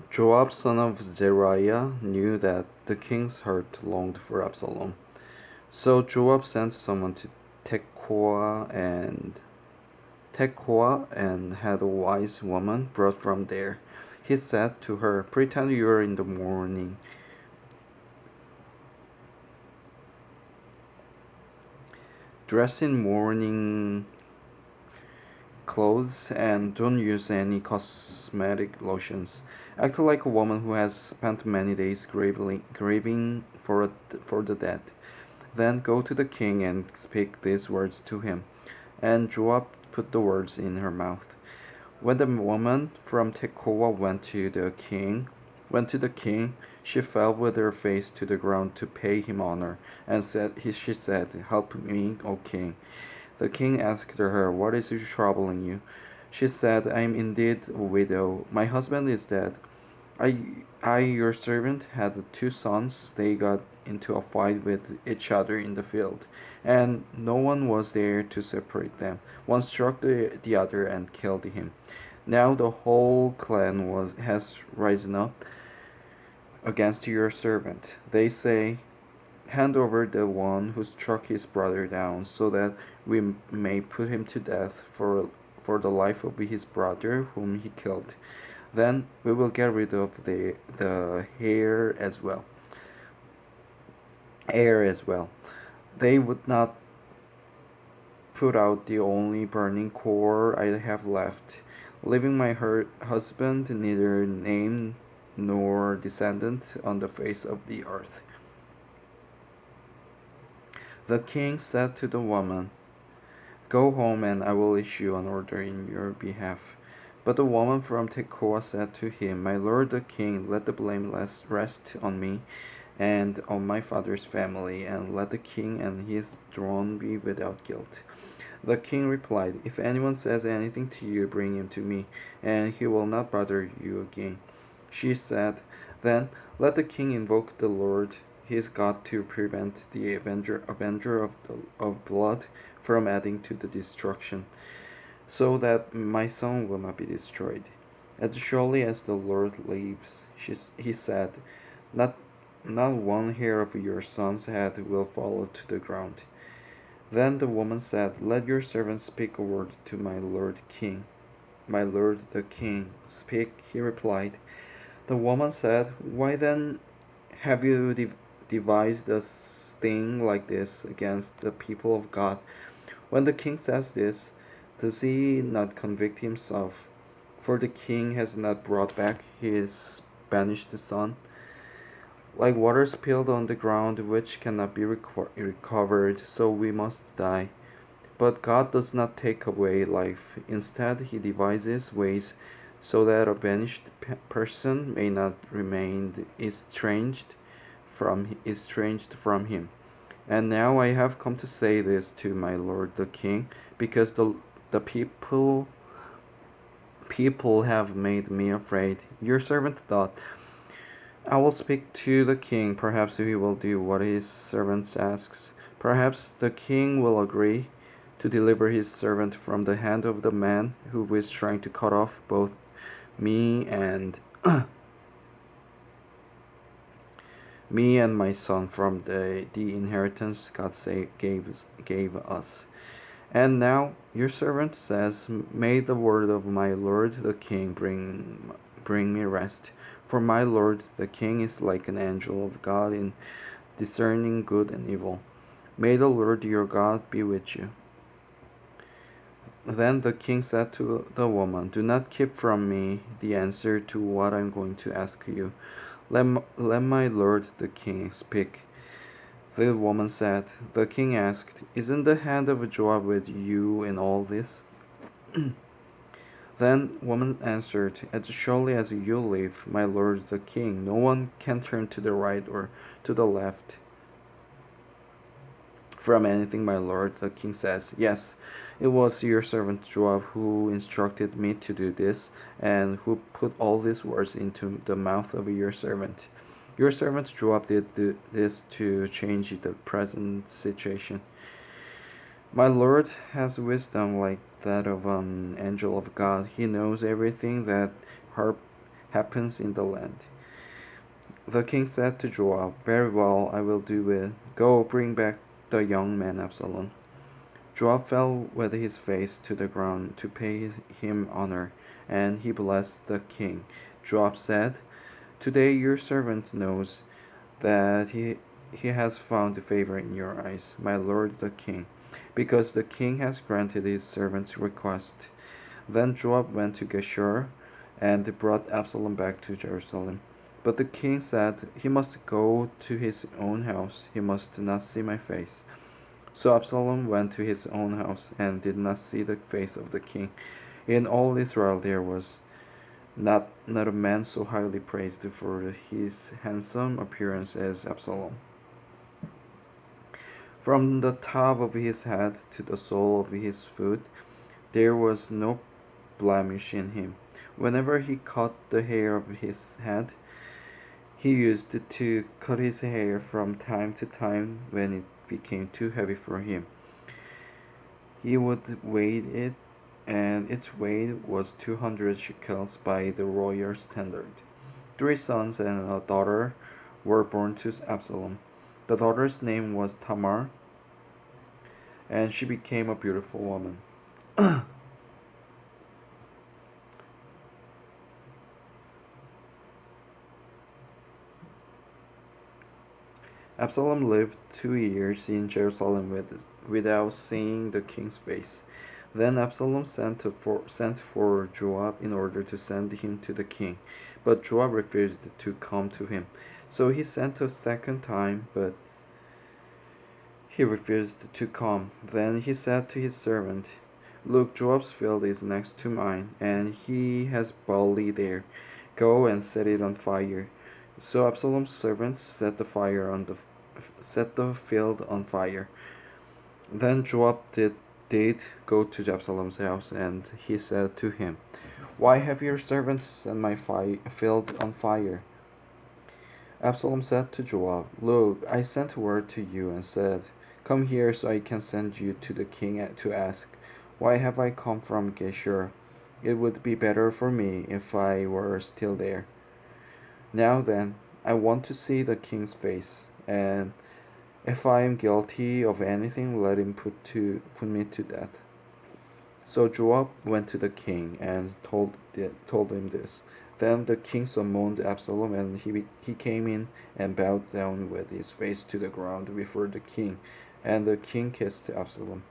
Joab, son of Zeruiah, knew that the king's heart longed for Absalom. So Joab sent someone to Tekoa and had a wise woman brought from there. He said to her, "Pretend you are in the morning. Dress in mourning clothes and don't use any cosmetic lotions. Act like a woman who has spent many days grieving for the dead. Then go to the king and speak these words to him." And Joab put the words in her mouth. When the woman from Tekoa went to the king, she fell with her face to the ground to pay him honor, and she said, "Help me, O king." The king asked her, "What is troubling you?" She said, "I am indeed a widow. My husband is dead. I, your servant, had two sons. They got into a fight with each other in the field, and no one was there to separate them. One struck the other and killed him. Now the whole clan has risen up against your servant. They say, 'Hand over the one who struck his brother down, so that we may put him to death for the life of his brother whom he killed. Then we will get rid of the heir as well.' They would not put out the only burning core I have left, leaving my husband neither name nor descendant on the face of the earth." The king said to the woman, "Go home, and I will issue an order in your behalf." But the woman from Tekoa said to him, "My lord the king, let the blame rest on me and on my father's family, and let the king and his throne be without guilt." The king replied, "If anyone says anything to you, bring him to me, and he will not bother you again." She said, "Then let the king invoke the Lord his God to prevent the avenger of blood from adding to the destruction, so that my son will not be destroyed. As surely as the Lord lives," he said, "not, not one hair of your son's head will fall to the ground." Then the woman said, "Let your servant speak a word to my lord king." "My lord the king, speak," he replied. The woman said, "Why then have you devised a thing like this against the people of God? When the king says this, does he not convict himself? For the king has not brought back his banished son, like water spilled on the ground, which cannot be recovered, so we must die. But God does not take away life. Instead, he devises ways so that a banished person may not remain estranged from him. And now I have come to say this to my lord the king, because the people have made me afraid." Your servant thought, "I will speak to the king. Perhaps he will do what his servant asks. Perhaps the king will agree to deliver his servant from the hand of the man who is trying to cut off both me and me and my son from the inheritance God gave us. And now your servant says, may the word of my lord the king bring me rest. For my lord the king is like an angel of God in discerning good and evil. May the Lord your God be with you." Then the king said to the woman, "Do not keep from me the answer to what I am going to ask you. Let my lord the king speak." The woman said, The king asked, "Isn't the hand of Joab with you in all this?" Then woman answered, "As surely as you live, my lord the king, no one can turn to the right or to the left from anything my lord the king says. Yes, it was your servant Joab who instructed me to do this, and who put all these words into the mouth of your servant. Your servant Joab did this to change the present situation. My lord has wisdom like that of an angel of God. He knows everything that happens in the land. The king said to Joab, "Very well, I will do it. Go, bring back the young man Absalom." Joab fell with his face to the ground to pay him honor, and he blessed the king. Joab said, "Today your servant knows that he has found favor in your eyes, my lord the king, because the king has granted his servant's request." Then Joab went to Geshur and brought Absalom back to Jerusalem. But the king said, "He must go to his own house. He must not see my face." So Absalom went to his own house and did not see the face of the king. In all Israel there was not a man so highly praised for his handsome appearance as Absalom. From the top of his head to the sole of his foot, there was no blemish in him. Whenever he cut the hair of his head, he used to cut his hair from time to time when it became too heavy for him. He would weigh it, and its weight was 200 shekels by the royal standard. 3 sons and a daughter were born to Absalom. The daughter's name was Tamar, and she became a beautiful woman. Absalom lived 2 years in Jerusalem without seeing the king's face. Then Absalom sent for Joab in order to send him to the king, but Joab refused to come to him. So he sent a second time, but he refused to come. Then he said to his servant, "Look, Joab's field is next to mine, and he has barley there. Go and set it on fire." So Absalom's servants set the field on fire. Then Joab did go to Absalom's house, and he said to him, "Why have your servants set my field on fire?" Absalom said to Joab, "Look, I sent word to you and said, 'Come here so I can send you to the king to ask, why have I come from Geshur? It would be better for me if I were still there.' Now then, I want to see the king's face, and if I am guilty of anything, let him put me to death." So Joab went to the king and told him this. Then the king summoned Absalom, and he came in and bowed down with his face to the ground before the king, and the king kissed Absalom.